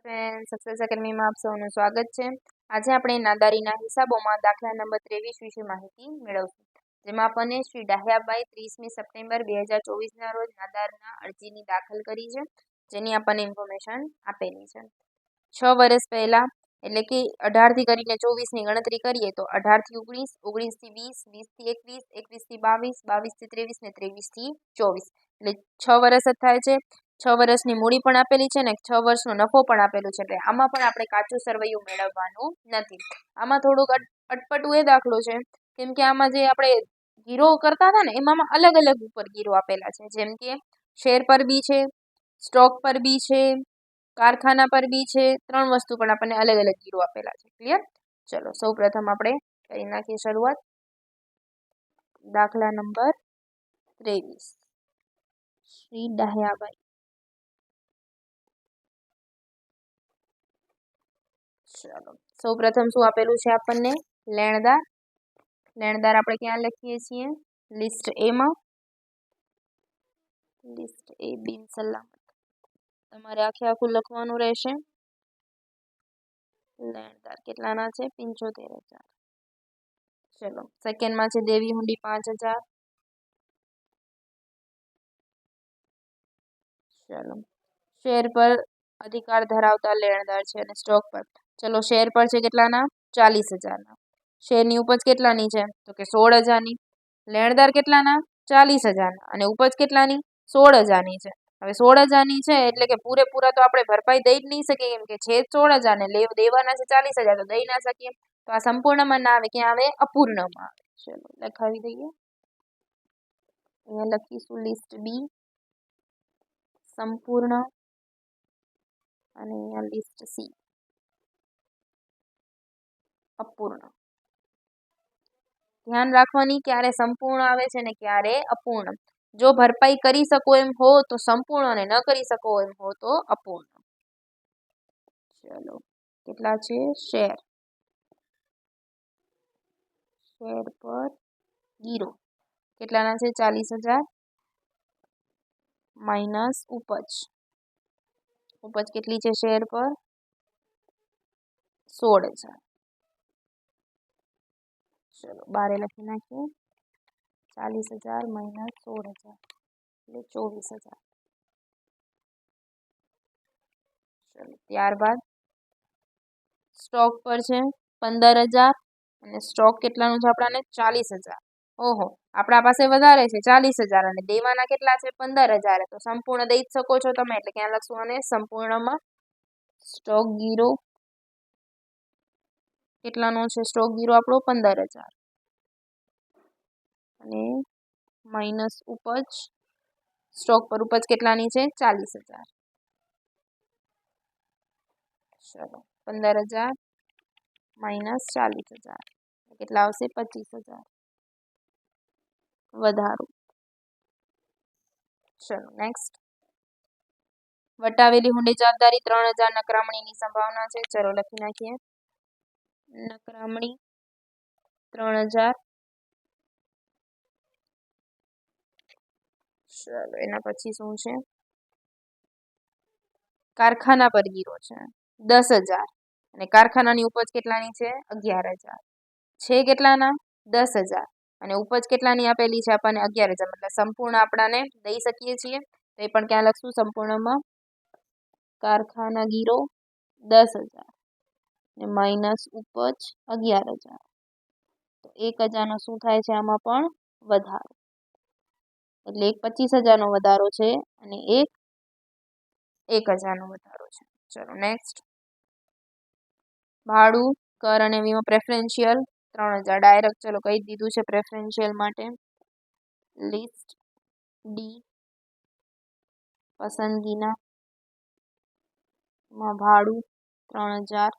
Friend, success એકેડમીમાં આપ સૌનું સ્વાગત છે। આજે આપણે નાદારીના હિસાબોમાં દાખલા નંબર 23 વિશે માહિતી મેળવશું, જેમાં આપણને શ્રી ડાહ્યાબાઈ 30મી સપ્ટેમ્બર 2024ના રોજ નાદારના અરજીની દાખલ કરી છે, જેની આપણને ઇન્ફોર્મેશન આપેલી છે। 6 વર્ષ પહેલા એટલે કે 18 થી કરીને 24ની ગણતરી કરીએ તો 18 થી 19, 19 થી 20, 20 થી 21, 21 થી 22, 22 થી 23 ને 23 થી 24 એટલે 6 વર્ષ જ થાય છે। 6 વર્ષની મૂડી પણ આપેલી છે ને 6 વર્ષનો નફો પણ આપેલું છે, એટલે આમાં પણ આપણે કાચું સરવૈયું મેળવવાનું નથી। આમાં થોડુંક અટપટું એ દાખલો છે, કેમ કે આમાં જે આપણે ગીરો કરતા હતા ને એમાં અલગ અલગ ઉપર ગીરો આપેલા છે, જેમ કે શેર પર બી છે, સ્ટોક પર બી છે, કારખાના પર બી છે, 3 વસ્તુ પણ આપણને અલગ અલગ ગીરો આપેલા છે। ક્લિયર? ચલો સૌ પ્રથમ આપણે કરી નાખીએ શરૂઆત। દાખલા નંબર 23 શ્રી ડાહ્યાબાઈ। ચલો સૌ પ્રથમ શું આપેલું છે આપણને? લેણદાર। લેણદાર આપણે ક્યાં લખીએ છીએ? લિસ્ટ એ માં। લિસ્ટ એ બિન સલામત તમારે આખું લખવાનું રહેશે। લેણદાર કેટલાના છે? 75,000। ચલો સેકન્ડમાં છે દેવી હુંડી 5,000। ચલો શેર પર અધિકાર ધરાવતા લેણદાર છે અને સ્ટોક પર, ચલો શેર પર છે કેટલાના? 40,000ના। શેરની ઉપજ કેટલાની છે? તો કે 16,000ની। લેણદાર કેટલાના? 40,000ના અને ઉપજ કેટલાની? 16,000ની છે। હવે 16,000ની છે એટલે કે પૂરેપૂરા તો આપણે ભરપાઈ દઈ જ નહીં શકીએ, કેમ કે છે 16,000 ને દેવાના છે 40,000, તો દઈ ના શકીએ, તો આ સંપૂર્ણમાં ના આવે, ક્યાં આવે? અપૂર્ણમાં આવે। ચલો લખાવી દઈએ, અહીંયા લખીશું લિસ્ટ બી સંપૂર્ણ અને અહીંયા લિસ્ટ સી અપૂર્ણ। ધ્યાન રાખવાની, ક્યારે સંપૂર્ણ આવે છે ને ક્યારે અપૂર્ણ। જો ભરપાઈ કરી શકો એમ હો તો સંપૂર્ણ અને ન કરી શકો એમ હો તો અપૂર્ણ। ચલો કેટલા છે? શેર શેર પર ગીરો કેટલાના છે? 40,000 માઇનસ ઉપજ। ઉપજ કેટલી છે શેર પર? 16,000। ચલો બારે લખી નાખીએ, 40,000 માઇનસ 16,000 એટલે 24,000। ચલો ત્યારબાદ સ્ટોક પર છે 15,000 અને સ્ટોક કેટલાનું છે આપણાને? 40,000। ઓહો, આપણા પાસે વધારે છે 40,000 અને દેવાના કેટલા છે? 15,000, તો સંપૂર્ણ દઈ જ શકો છો તમે, એટલે ક્યાં લખશું અને સંપૂર્ણમાં સ્ટોક ગીરો કેટલાનો છે? સ્ટોક ગીરો આપણો 15,000 અને માઇનસ ઉપજ, સ્ટોક પર ઉપજ કેટલાની છે? 40,000। ચલો 15,000 માઇનસ 40,000 કેટલા આવશે? 25,000 વધારો। ચલો નેક્સ્ટ, વટાવેલી હુંડી જવાબદારી 3,000 નકરામણીની સંભાવના છે। ચલો લખી નાખીએ, નકરામણી 3,000। ચલો એના પછી શું છે? કારખાના પર ગીરો છે 10,000 અને કારખાનાની ઉપજ કેટલાની છે? 11,000। છે કેટલાના? 10,000 અને ઉપજ કેટલાની આપેલી છે આપણને? 11,000, એટલે સંપૂર્ણ આપણાને દઈ શકીએ છીએ, તો એ પણ ક્યાં લખશું? સંપૂર્ણમાં કારખાના ગીરો 10,000 અને માઇનસ ઉપજ 11,000, તો 1,000નો શું થાય છે આમાં પણ? વધારો। એટલે એક 25,000નો વધારો છે અને એક 1,000નો વધારો છે। ચલો નેક્સ્ટ, ભાડું, કર અને વીમો પ્રેફરન્શિયલ 3,000 ડાયરેક્ટ, ચલો કહી દીધું છે પ્રેફરન્શિયલ માટે। લિસ્ટ ડી પસંદગીના માં ભાડું 3,000।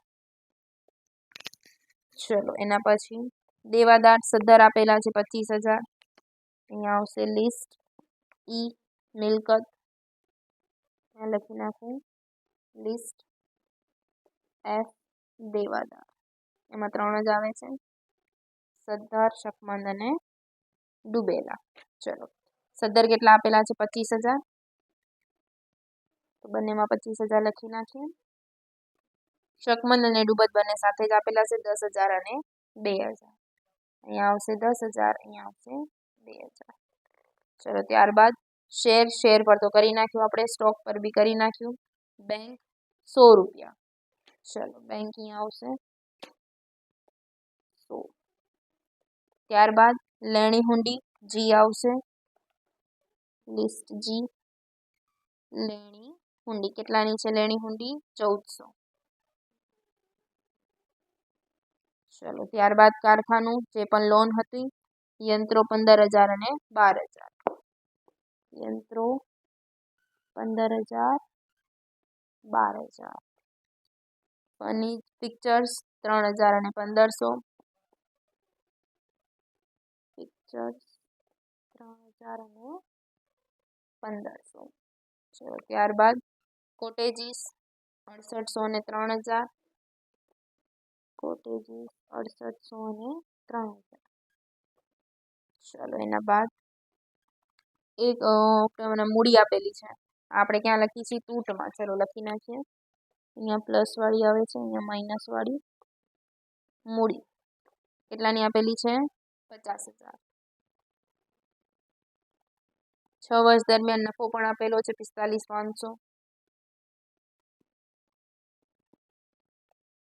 ચલો એના પછી દેવાદાર સદ્ધર આપેલા છે 25,000, અહીંયા આવશે લિસ્ટ ઈ મિલકત, અહીંયા લખી નાખું લિસ્ટ એફ દેવાદાર, એમાં 3 જ આવે છે, સદ્ધર, શકમંદ અને ડૂબેલા। ચલો સદ્ધર કેટલા આપેલા છે? 25,000, તો બંનેમાં 25,000 લખી નાખીએ। શકમન અને ડુબત બંને સાથે જ આપેલા છે 10,000 અને 2,000. અહીંયા આવશે 10,000, અહીંયા આવશે 2,000. ચલો ત્યારબાદ શેર પર તો કરી નાખ્યું આપણે, સ્ટોક પર બી કરી નાખ્યું. બેંક 100 રૂપિયા. ચલો બેંક અહીંયા આવશે 100. ત્યારબાદ લેણી હુંડી જી આવશે, લિસ્ટ જી. લેણી હુંડી કેટલાની છે? લેણી હુંડી 1400. ચલો ત્યારબાદ કારખાનું જે પણ લોન હતી, યંત્રો 15,000 અને 12,000. યંત્રો 15,000, 12,000. ફર્નિચર પિક્ચર્સ 3,000 અને 1,500. પિક્ચર્સ 3,000 અને 1,500. ચલો ત્યારબાદ કોટેજીસ 6800 અને 3,000. કોટેજીસ 6800 અને 3,000. ચલો એના બાદ એક મૂડી આપેલી છે, આપણે ક્યાં લખી છે? તૂટમાં. ચલો લખી નાખીએ. અહીંયા પ્લસ વાળી આવે છે, અહીંયા માઇનસ વાળી. મૂડી કેટલાની આપેલી છે? 50,000. 6 વર્ષ દરમિયાન નફો પણ આપેલો છે 45,500.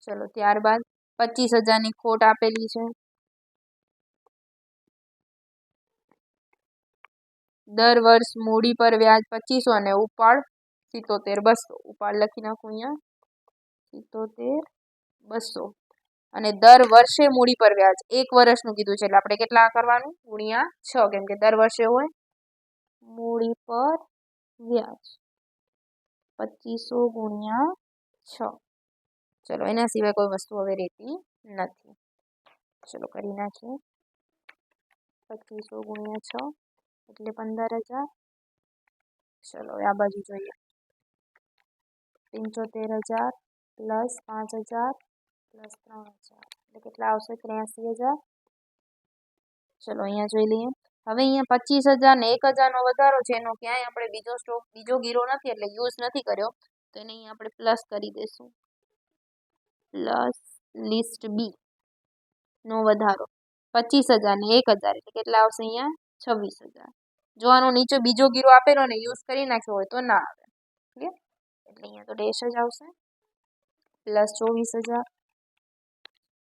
ચલો ત્યારબાદ 25,000ની ખોટ આપેલી છે. દર વર્ષ મૂડી પર વ્યાજ 2500 અને ઉપાડ 77,200. ઉપાડ લખી નાખું અહીંયા 77,200. અને દર વર્ષે મૂડી પર વ્યાજ 1 વર્ષનું કીધું છે, એટલે આપણે કેટલા કરવાનું? ગુણ્યા 6, કેમ કે દર વર્ષે હોય. મૂડી પર વ્યાજ 2500 ગુણ્યા 6. ચલો એના સિવાય કોઈ વસ્તુ હવે રહેતી નથી. ચલો કરી નાખીએ. 2500 ગુણ્યા 6 એટલે 15,000. ચલો આ બાજુ જોઈએ. 75,000 પ્લસ 5,000 પ્લસ 3,000 એટલે કેટલા આવશે? 83,000. ચલો અહીંયા જોઈ લઈએ. હવે અહીંયા 25,000 ને 1,000નો વધારો છે, એનો ક્યાંય આપણે બીજો ગીરો નથી, એટલે યુઝ નથી કર્યો, તો એને અહીંયા આપણે પ્લસ કરી દઈશું. પ્લસ લિસ્ટ બી નો વધારો 25,000 ને 1,000 એટલે કેટલા આવશે? અહીંયા 26,000. જો આનો નીચે બીજો ગીરો આપેલો ને યુઝ કરી નાખ્યો હોય તો ના આવે. ક્લિયર? એટલે અહીંયા તો ડેશ જ આવશે. પ્લસ 24,000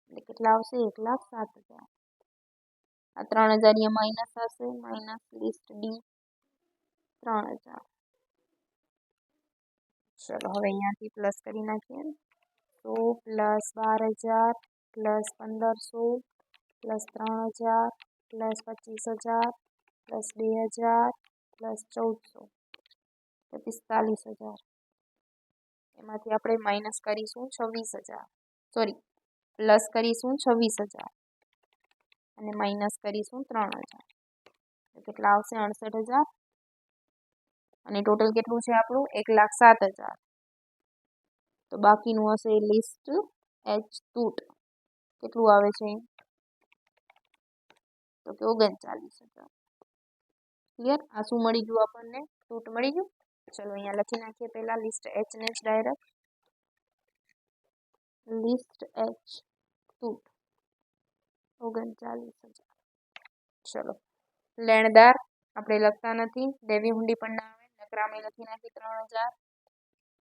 એટલે કેટલા આવશે? 1,07,000. આ 3,000 અહીંયા માઇનસ હશે, માઇનસ લિસ્ટ ડી 3,000. ચલો હવે અહીંયાથી પ્લસ કરી નાખીએ. તો plus 12,000 plus 1,500 plus 3,000 plus 25,000 plus 2,000 plus 1,400 એટલે 45,000. એમાંથી આપણે માઇનસ કરીશું 26,000, સોરી પ્લસ કરીશું 26,000 અને માઇનસ કરીશું 3,000. કેટલા આવશે? 68,000. અને ટોટલ કેટલું છે આપણું? 1,07,000. તો બાકીનું હશે લિસ્ટ એચ તૂટ. કેટલું આવે છે? તો કે 39,000. ક્લિયર? આ શું મળી ગયું આપણને? તૂટ મળી ગયું. ચલો અહીંયા લખી નાખીએ પહેલા લિસ્ટ એચ ને જ ડાયરેક્ટ. List H તૂટ 39,000. ચલો લેણદાર આપણે લખતા નથી, દેવી હુંડી પણ ના આવે. નકરામણી લખી નાખી 3,000.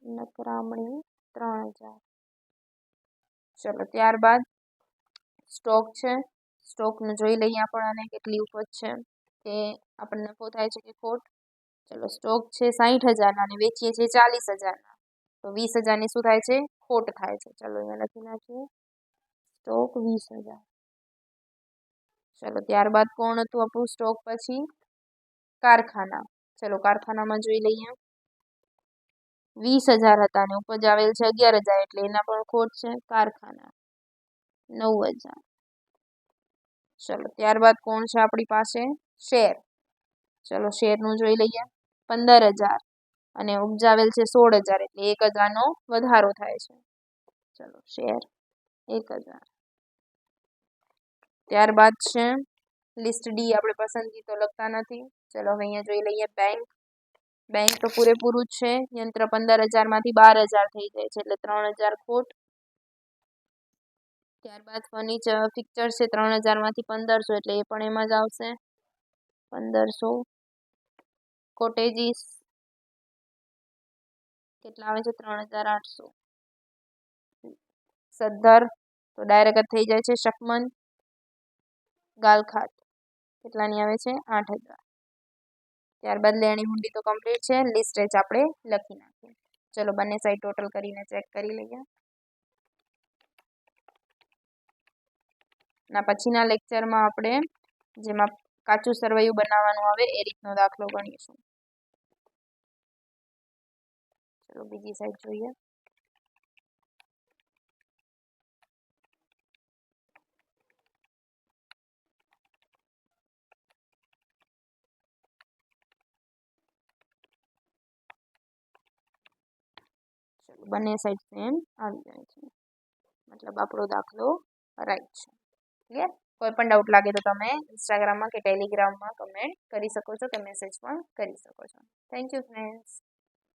નકરામણી 3,000. ચલો ત્યારબાદ સ્ટોક છે. સ્ટોકનું જોઈ લઈએ આપણને કેટલી ઉપજ છે, કે આપણને નફો થાય છે કે ખોટ. ચલો સ્ટોક છે 60,000ના અને વેચીએ છીએ 40,000ના, તો 20,000ની શું થાય છે? ખોટ થાય છે. ચલો અહીંયા લખી નાખીએ સ્ટોક 20,000. ચલો ત્યારબાદ કોણ હતું આપણું સ્ટોક પછી? કારખાના. ચલો કારખાનામાં જોઈ લઈએ. 20,000 હતા અને ઉપજ આવેલ છે 11,000, એટલે એના પણ ખોટ છે. કારખાના 9,000. ચલો ત્યારબાદ કોણ છે આપણી પાસે? શેર. ચલો શેરનું જોઈ લઈએ. 15,000 અને ઉપજાવેલ છે 16,000, એટલે 1,000નો વધારો થાય છે. ચલો શેર 1,000. ત્યારબાદ છે લિસ્ટ ડી. આપણે પસંદગી તો લખતા નથી. ચલો હવે અહીંયા જોઈ લઈએ બેંક. બેંક તો પૂરેપૂરું જ છે. યંત્ર 15,000માંથી 12,000 થઈ જાય છે, એટલે 3,000 ખોટ. ત્યારબાદ ફર્નિચર ફિક્ચર છે 3000 માંથી 1500 એટલે એ પણ એમાં જ આવશે 1500 કોટેજીસ કેટલા આવે છે 3800 સદ્ધર તો ડાયરેક્ટ જ થઈ જાય છે શકમન ગાલખાટ કેટલાની આવે છે 8000 ત્યારબાદ લેણી હુંડી તો કમ્પ્લીટ છે લિસ્ટ જ આપણે લખી નાખીએ ચલો બંને સાઈડ ટોટલ કરીને ચેક કરી લઈએ ના પછીના લેક્ચરમાં આપણે જેમાં કાચું સરવૈયું બનાવવાનું આવે એ રીતનો દાખલો ગણીશું ચલો બીજી સાઈડ જોઈએ બંને સાઈડ સેમ આવી જાય છે મતલબ આપણો દાખલો રાઈટ છે ક્લિયર કોઈ પણ ડાઉટ લાગે તો તમે ઇન્સ્ટાગ્રામમાં કે ટેલિગ્રામમાં કમેન્ટ કરી શકો છો કે મેસેજ પણ કરી શકો છો થેન્ક યુ ફ્રેન્ડ્સ